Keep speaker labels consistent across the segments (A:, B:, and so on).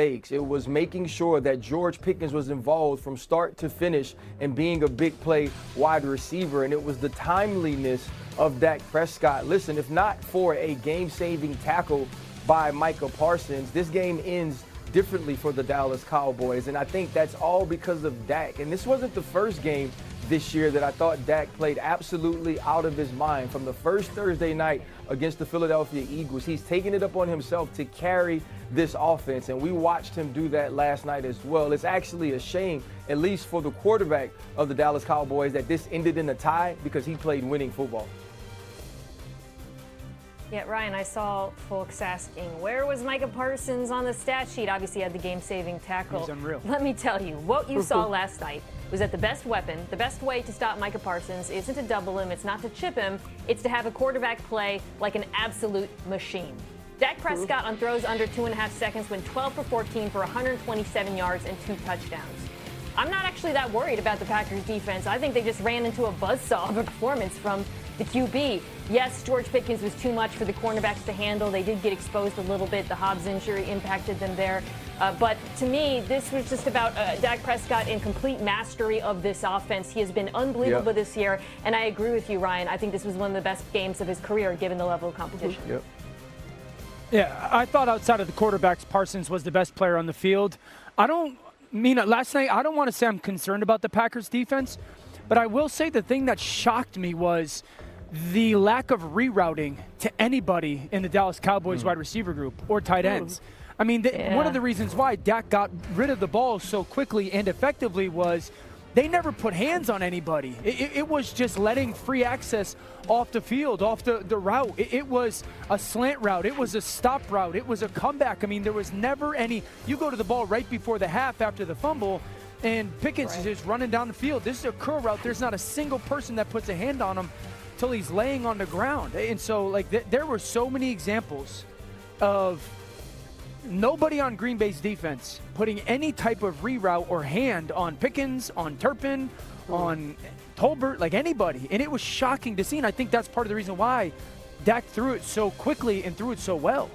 A: It was making sure that George Pickens was involved from start to finish and being a big play wide receiver. And it was the timeliness of Dak Prescott. Listen, if not for a game-saving tackle by Micah Parsons, this game ends differently for the Dallas Cowboys. And I think that's all because of Dak. And this wasn't the first game this year that I thought Dak played absolutely out of his mind. From the first Thursday night against the Philadelphia Eagles, he's taken it up on himself to carry this offense, and we watched him do that last night as well. It's actually a shame, at least for the quarterback of the Dallas Cowboys, that this ended in a tie because he played winning football.
B: Yeah, Ryan, I saw folks asking, where was Micah Parsons on the stat sheet? Obviously, he had the game-saving tackle.
C: He's unreal.
B: Let me tell you, what you saw last night was that the best weapon, the best way to stop Micah Parsons isn't to double him, it's not to chip him, it's to have a quarterback play like an absolute machine. Dak Prescott on throws under 2.5 seconds went 12 for 14 for 127 yards and 2 touchdowns. I'm not actually that worried about the Packers defense. I think they just ran into a buzzsaw of a performance from the QB. Yes, George Pickens was too much for the cornerbacks to handle. They did get exposed a little bit. The Hobbs injury impacted them there. But to me, this was just about Dak Prescott in complete mastery of this offense. He has been unbelievable this year. And I agree with you, Ryan. I think this was one of the best games of his career, given the level of competition.
A: Yep.
C: Yeah, I thought outside of the quarterbacks, Parsons was the best player on the field. Last night, I don't want to say I'm concerned about the Packers defense, but I will say the thing that shocked me was the lack of rerouting to anybody in the Dallas Cowboys wide receiver group or tight ends. I mean, one of the reasons why Dak got rid of the ball so quickly and effectively was they never put hands on anybody. It was just letting free access off the field, off the route. It was a slant route. It was a stop route. It was a comeback. I mean, there was never any – you go to the ball right before the half after the fumble, and Pickens is just running down the field. This is a curl route. There's not a single person that puts a hand on him till he's laying on the ground. And so, there were so many examples of – nobody on Green Bay's defense putting any type of reroute or hand on Pickens, on Turpin, on Tolbert, like anybody. And it was shocking to see, and I think that's part of the reason why Dak threw it so quickly and threw it so well.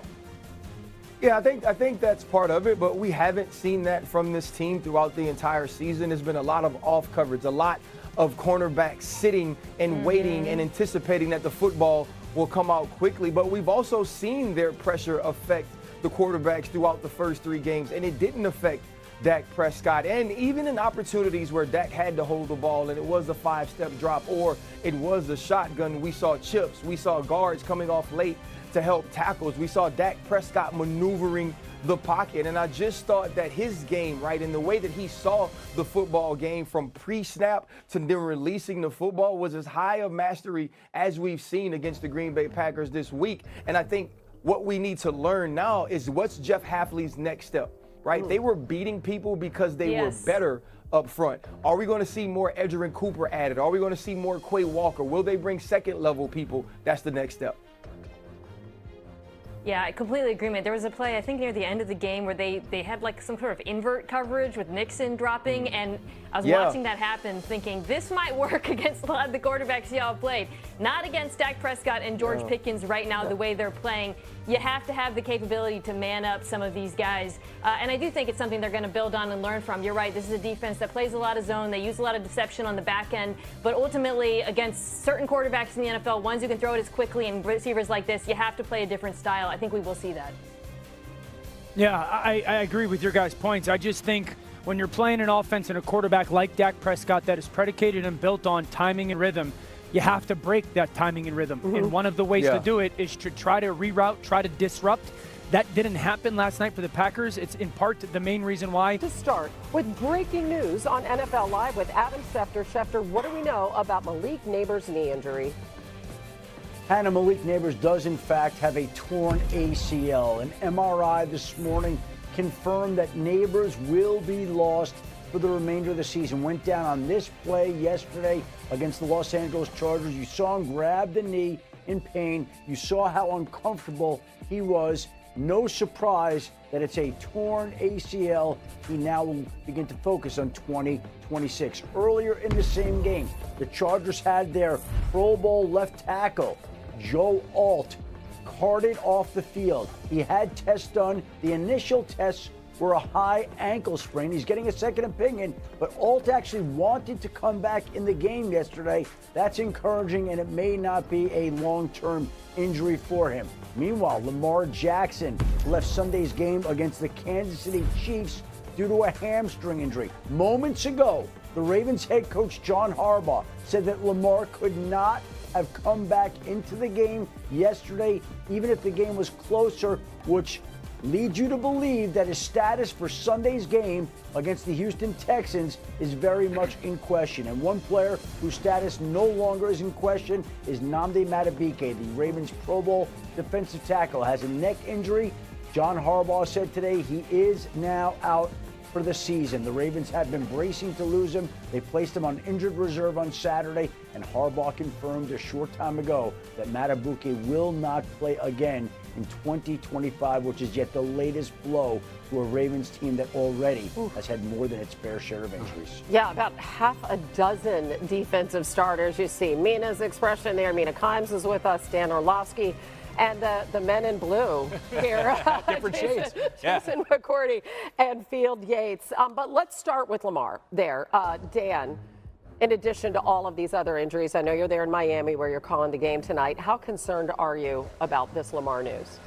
A: Yeah, I think that's part of it, but we haven't seen that from this team throughout the entire season. There's been a lot of off coverage, a lot of cornerbacks sitting and waiting and anticipating that the football will come out quickly. But we've also seen their pressure affect the quarterbacks throughout the first 3 games, and it didn't affect Dak Prescott. And even in opportunities where Dak had to hold the ball and it was a 5-step drop or it was a shotgun, we saw chips, we saw guards coming off late to help tackles, we saw Dak Prescott maneuvering the pocket. And I just thought that his game, right, and the way that he saw the football game from pre-snap to then releasing the football was as high of mastery as we've seen against the Green Bay Packers this week. And I think what we need to learn now is what's Jeff Hafley's next step, right? They were beating people because they were better up front. Are we going to see more Edgerrin Cooper added? Are we going to see more Quay Walker? Will they bring second-level people? That's the next step.
B: Yeah, I completely agree. There was a play, I think, near the end of the game where they had like some sort of invert coverage with Nixon dropping, and I was watching that happen thinking this might work against a lot of the quarterbacks y'all played. Not against Dak Prescott and George Pickens right now, the way they're playing. You have to have the capability to man up some of these guys. And I do think it's something they're going to build on and learn from. You're right, this is a defense that plays a lot of zone. They use a lot of deception on the back end. But ultimately, against certain quarterbacks in the NFL, ones who can throw it as quickly and receivers like this, you have to play a different style. I think we will see that.
C: Yeah, I agree with your guys' points. I just think when you're playing an offense and a quarterback like Dak Prescott that is predicated and built on timing and rhythm, you have to break that timing and rhythm. And one of the ways to do it is to try to reroute, try to disrupt. That didn't happen last night for the Packers. It's in part the main reason why.
D: To start with breaking news on NFL Live with Adam Schefter. Schefter, what do we know about Malik Neighbors' knee injury?
E: Hannah, Malik Neighbors does in fact have a torn ACL. An MRI this morning confirmed that Neighbors will be lost for the remainder of the season. Went down on this play yesterday against the Los Angeles Chargers. You saw him grab the knee in pain. You saw how uncomfortable he was. No surprise that it's a torn ACL. He now will begin to focus on 2026. Earlier in the same game, the Chargers had their Pro Bowl left tackle, Joe Alt, carted off the field. He had tests done. The initial tests were a high ankle sprain. He's getting a second opinion, but Alt actually wanted to come back in the game yesterday. That's encouraging, and it may not be a long-term injury for him. Meanwhile, Lamar Jackson left Sunday's game against the Kansas City Chiefs due to a hamstring injury. Moments ago, the Ravens head coach John Harbaugh said that Lamar could not have come back into the game yesterday, even if the game was closer, which leads you to believe that his status for Sunday's game against the Houston Texans is very much in question. And one player whose status no longer is in question is Nnamdi Madubuike, the Ravens Pro Bowl defensive tackle, has a neck injury. John Harbaugh said today he is now out for the season. The Ravens have been bracing to lose him. They placed him on injured reserve on Saturday, and Harbaugh confirmed a short time ago that Madubuike will not play again in 2025, which is yet the latest blow to a Ravens team that already has had more than its fair share of injuries.
D: Yeah, about half a dozen defensive starters you see. Mina's expression there. Mina Kimes is with us, Dan Orlovsky, and the men in blue here.
F: Different shades.
D: Jason McCourty and Field Yates. But let's start with Lamar there. Dan, in addition to all of these other injuries, I know you're there in Miami where you're calling the game tonight. How concerned are you about this Lamar news?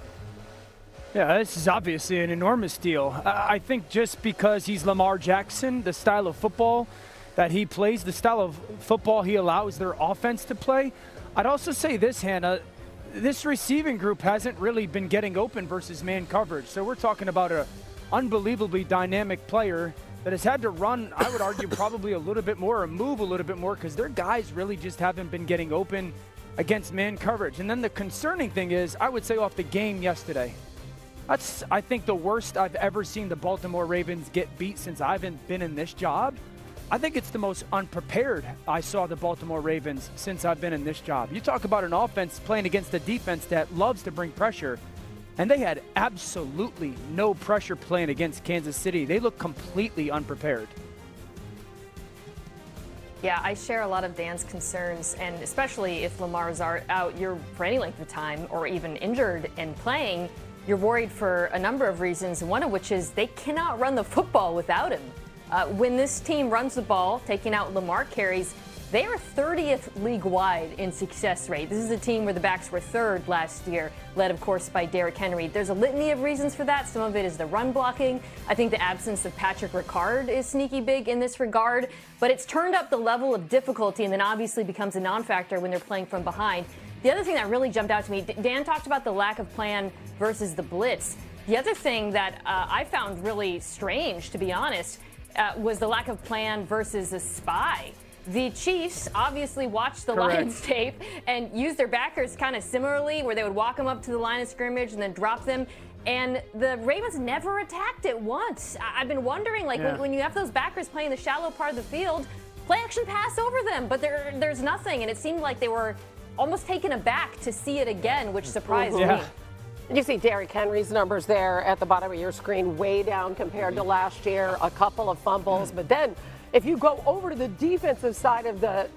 C: Yeah, this is obviously an enormous deal. I think just because he's Lamar Jackson, the style of football that he plays, the style of football he allows their offense to play, I'd also say this, Hannah, this receiving group hasn't really been getting open versus man coverage. So we're talking about an unbelievably dynamic player that has had to run, I would argue, probably a little bit more or move a little bit more because their guys really just haven't been getting open against man coverage. And then the concerning thing is, I would say off the game yesterday, that's, I think, the worst I've ever seen the Baltimore Ravens get beat since I've been in this job. I think it's the most unprepared I saw the Baltimore Ravens since I've been in this job. You talk about an offense playing against a defense that loves to bring pressure, and they had absolutely no pressure playing against Kansas City. They look completely unprepared.
B: Yeah, I share a lot of Dan's concerns, and especially if Lamar's out for any length of time or even injured and playing, you're worried for a number of reasons, one of which is they cannot run the football without him. When this team runs the ball, taking out Lamar carries, they are 30th league-wide in success rate. This is a team where the backs were third last year, led, of course, by Derrick Henry. There's a litany of reasons for that. Some of it is the run blocking. I think the absence of Patrick Ricard is sneaky big in this regard. But it's turned up the level of difficulty and then obviously becomes a non-factor when they're playing from behind. The other thing that really jumped out to me, Dan talked about the lack of plan versus the blitz. The other thing that I found really strange, to be honest, was the lack of plan versus a spy. The Chiefs obviously watched the Lions tape and used their backers kind of similarly, where they would walk them up to the line of scrimmage and then drop them. And the Ravens never attacked it once. I've been wondering, when you have those backers playing the shallow part of the field, play action pass over them, but there's nothing. And it seemed like they were almost taken aback to see it again, which surprised me.
D: You see Derrick Henry's numbers there at the bottom of your screen, way down compared to last year, a couple of fumbles. But then if you go over to the defensive side of the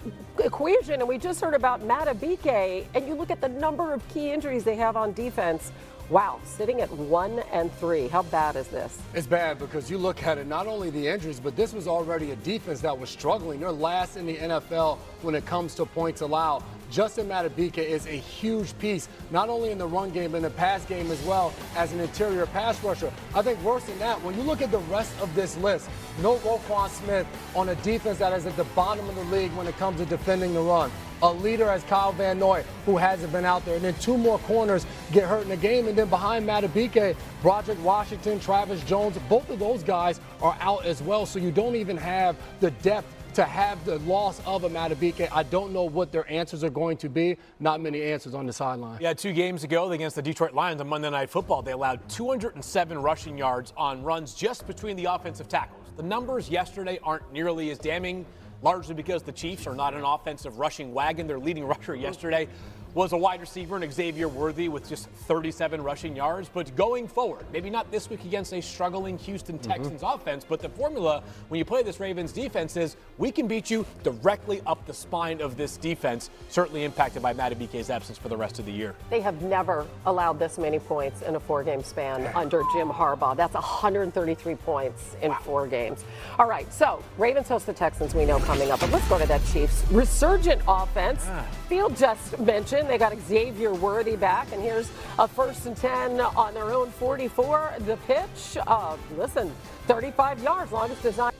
D: equation, and we just heard about Madubuike, and you look at the number of key injuries they have on defense, wow, sitting at 1-3. How bad is this?
F: It's bad because you look at it, not only the injuries, but this was already a defense that was struggling. They're last in the NFL when it comes to points allowed. Justin Madubuike is a huge piece, not only in the run game, but in the pass game as well as an interior pass rusher. I think worse than that, when you look at the rest of this list, no Roquan Smith on a defense that is at the bottom of the league when it comes to defending the run. A leader as Kyle Van Noy, who hasn't been out there. And then two more corners get hurt in the game. And then behind Madubuike, Broderick Washington, Travis Jones, both of those guys are out as well. So you don't even have the depth to have the loss of a Madubuike. I don't know what their answers are going to be. Not many answers on the sideline.
G: Yeah, 2 games ago against the Detroit Lions on Monday Night Football, they allowed 207 rushing yards on runs just between the offensive tackles. The numbers yesterday aren't nearly as damning, largely because the Chiefs are not an offensive rushing wagon. Their leading rusher yesterday was a wide receiver in Xavier Worthy with just 37 rushing yards. But going forward, maybe not this week against a struggling Houston Texans offense, but the formula when you play this Ravens defense is we can beat you directly up the spine of this defense, certainly impacted by Madubuike's absence for the rest of the year.
D: They have never allowed this many points in a 4-game span under Jim Harbaugh. That's 133 points in 4 games. All right, so Ravens host the Texans, we know, coming up. But let's go to that Chiefs resurgent offense. Field just mentioned they got Xavier Worthy back, and here's a 1st and 10 on their own 44. The pitch, listen, 35 yards, longest design.